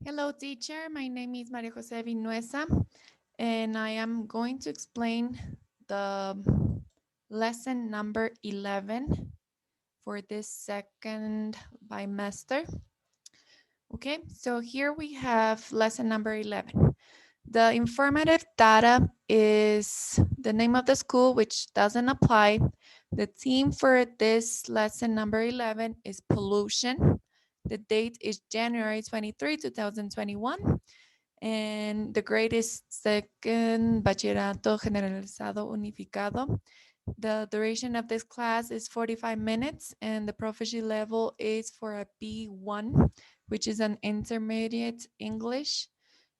Hello, teacher. My name is Maria Jose Vinuesa, and I am going to explain the lesson number 11 for this second bimester. Okay, so here we have lesson number 11. The informative data is the name of the school, which doesn't apply. The theme for this lesson number 11 is pollution. The date is January 23, 2021. And the grade is second Bachillerato Generalizado Unificado. The duration of this class is 45 minutes, and the proficiency level is for a B1, which is an intermediate English.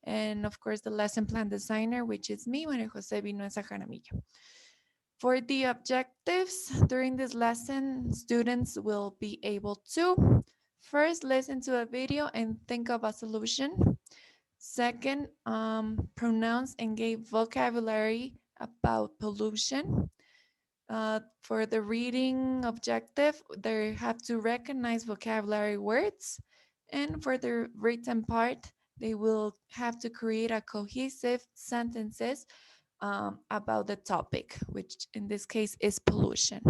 And of course, the lesson plan designer, which is me, Maria Jose Vinuesa Jaramillo. For the objectives during this lesson, students will be able to first listen to a video and think of a solution. Second, pronounce and give vocabulary about pollution. For the reading objective, they have to recognize vocabulary words. And for the written part, they will have to create a cohesive sentences about the topic, which in this case is pollution.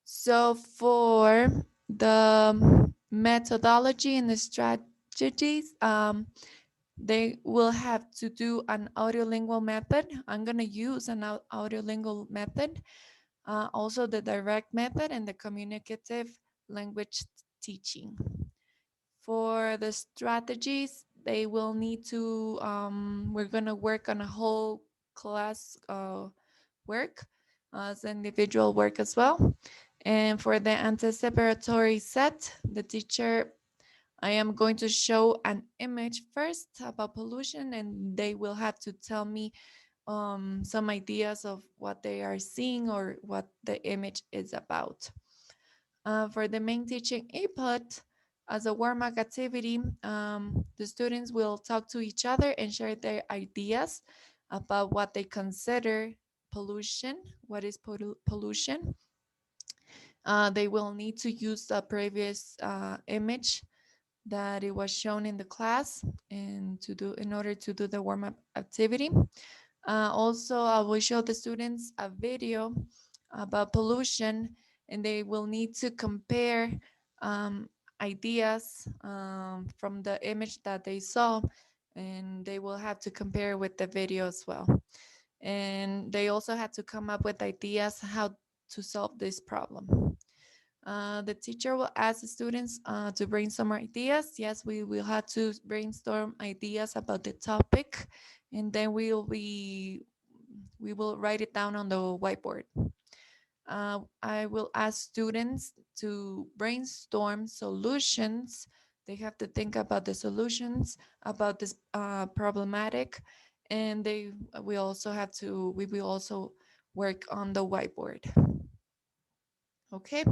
So for the methodology and the strategies, they will have to do an audiolingual method. I'm going to use an audiolingual method, also the direct method and the communicative language teaching. For the strategies, they will need to, we're going to work on a whole class work as individual work as well. And for the anticipatory set, the teacher I am going to show an image first about pollution, and they will have to tell me some ideas of what they are seeing or what the image is about. For the main teaching input, as a warm-up activity, the students will talk to each other and share their ideas about what they consider pollution, what is pollution. They will need to use the previous image that it was shown in the class and to do in order to do the warm-up activity. Also, I will show the students a video about pollution, and they will need to compare um, ideas from the image that they saw, and they will have to compare with the video as well. And they also had to come up with ideas how to solve this problem. The teacher will ask the students to brainstorm ideas. Yes, we will have to brainstorm ideas about the topic, and then we will write it down on the whiteboard. I will ask students to brainstorm solutions. They have to think about the solutions about this problematic, and we will also work on the whiteboard. Okay,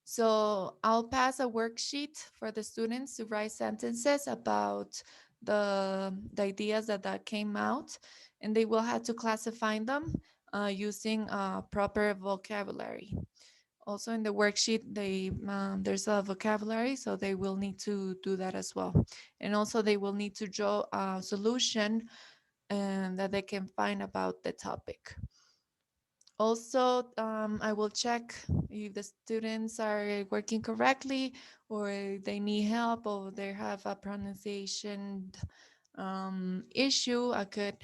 so I'll pass a worksheet for the students to write sentences about the ideas that came out, and they will have to classify them using proper vocabulary. Also in the worksheet, there's a vocabulary, so they will need to do that as well. And also they will need to draw a solution and that they can find about the topic. Also, I will check if the students are working correctly or they need help or they have a pronunciation issue. I could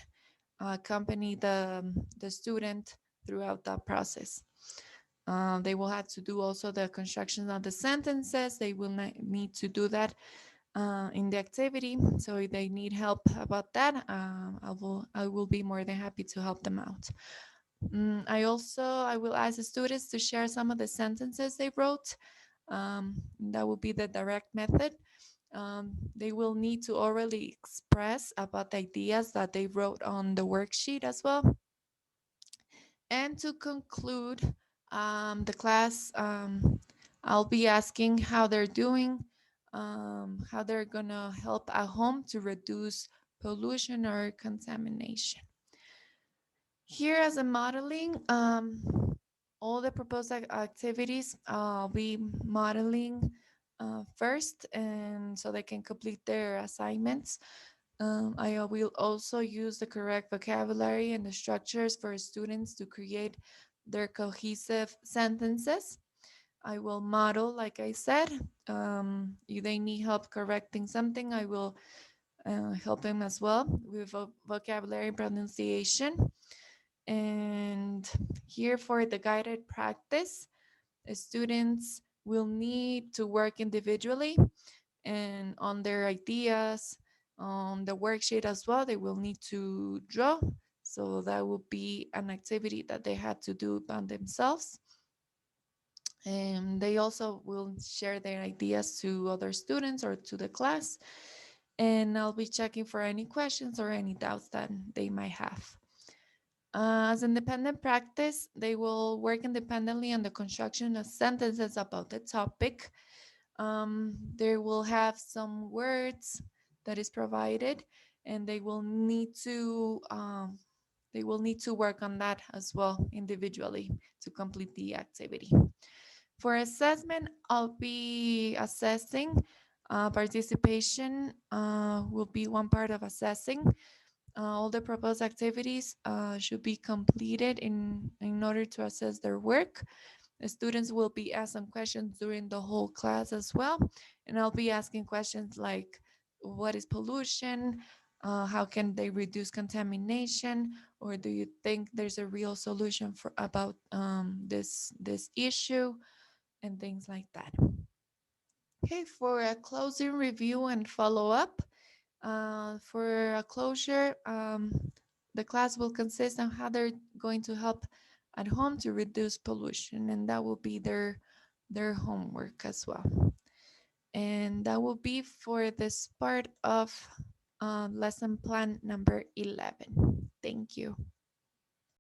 accompany the student throughout that process. They will have to do also the construction of the sentences. They will need to do that in the activity. So if they need help about that, I will be more than happy to help them out. I will ask the students to share some of the sentences they wrote. That will be the direct method. They will need to orally express about the ideas that they wrote on the worksheet as well. And to conclude the class, I'll be asking how they're doing, how they're gonna help at home to reduce pollution or contamination. Here as a modeling, all the proposed activities, I'll be modeling first, and so they can complete their assignments. I will also use the correct vocabulary and the structures for students to create their cohesive sentences. I will model, like I said. If they need help correcting something, I will help them as well with vocabulary pronunciation. And here for the guided practice, students will need to work individually and on their ideas. On the worksheet as well, they will need to draw. So that will be an activity that they had to do by themselves. And they also will share their ideas to other students or to the class. And I'll be checking for any questions or any doubts that they might have. As independent practice, they will work independently on the construction of sentences about the topic. They will have some words that is provided, and they will need to work on that as well individually to complete the activity. For assessment, I'll be assessing. Participation will be one part of assessing. All the proposed activities should be completed in order to assess their work. The students will be asked some questions during the whole class as well. And I'll be asking questions like, what is pollution? How can they reduce contamination? Or do you think there's a real solution for about this issue? And things like that. Okay, for a closing review and follow up, for a closure, the class will consist on how they're going to help at home to reduce pollution, and that will be their homework as well. And that will be for this part of lesson plan number 11. Thank you.